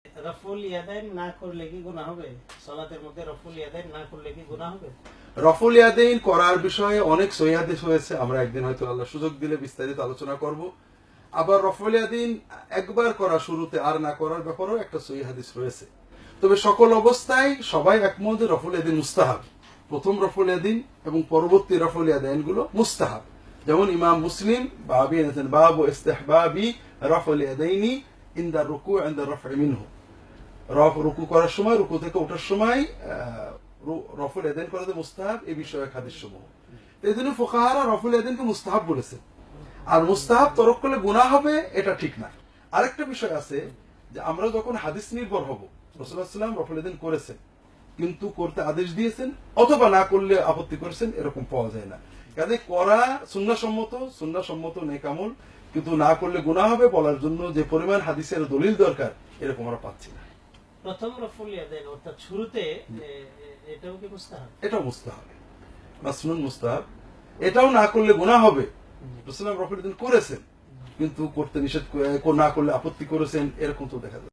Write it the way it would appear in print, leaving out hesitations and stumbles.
রফুল ইয়াদাইন না করলে কি গুনাহ হবে? সালাতের মধ্যে রফুল ইয়াদাইন না করলে কি গুনাহ হবে? রফুল ইয়াদাইন করার বিষয়ে অনেক সহিহ হাদিস হয়েছে, আমরা একদিন হয়তো আল্লাহ সুযোগ দিলে বিস্তারিত আলোচনা করব। আবার রফুল ইয়াদাইন একবার করা শুরুতে আর না করার ব্যাপারেও একটা সহিহ হাদিস রয়েছে। তবে সকল অবস্থায় সবাই একমত যে রফুল ইয়াদাইন মুস্তাহাব। প্রথম রফুল ইয়াদাইন এবং পরবর্তী রফুল ইয়াদাইন গুলো মুস্তাহাব। যেমন ইমাম মুসলিম বাবি এনেছেন বাবু ইস্তিহবাবি রফুল ইয়াদাইনি ইনদা রুকু ইনদা রাফই মিনহু। রুকু করার সময়, রুকু থেকে ওঠার সময় রফুল ইয়াদাইন করা যে মুস্তাহাব, এই বিষয়ে হাদিস সমূহ। এই জন্য ফুকাহারা রফুল ইয়াদাইনকে মুস্তাহাব বলেছেন। আর মুস্তাহাব তরক করলে গুনাহ হবে, এটা ঠিক না। আরেকটা বিষয় আছে যে আমরা যখন হাদিস নির্ভর হব, রাসূলুল্লাহ সাল্লাল্লাহু আলাইহি ওয়াসাল্লাম রফুল ইয়াদাইন করেছেন কিন্তু করতে আদেশ দিয়েছেন, অথবা না করলে আপত্তি করেছেন, এরকম পাওয়া যায় না। কাজে করা সুন্নাহসম্মত নেক আমল, কিন্তু না করলে গুনাহ হবে বলার জন্য যে পরিমাণ হাদিসের দলিল দরকার, এরকম আমরা পাচ্ছি না। প্রথম রফুল ইয়াদাইন অর্থাৎ শুরুতে এটাও কি মুস্তাহাব? এটাও মুস্তাহাব, মাসনুন মুস্তাহাব। এটাও না করলে গুনাহ হবে। রাসূলুল্লাহ রফুল ইয়াদাইন করেছেন কিন্তু করতে নিষেধ, না করলে আপত্তি করেছেন, এরকম তো দেখা যায়।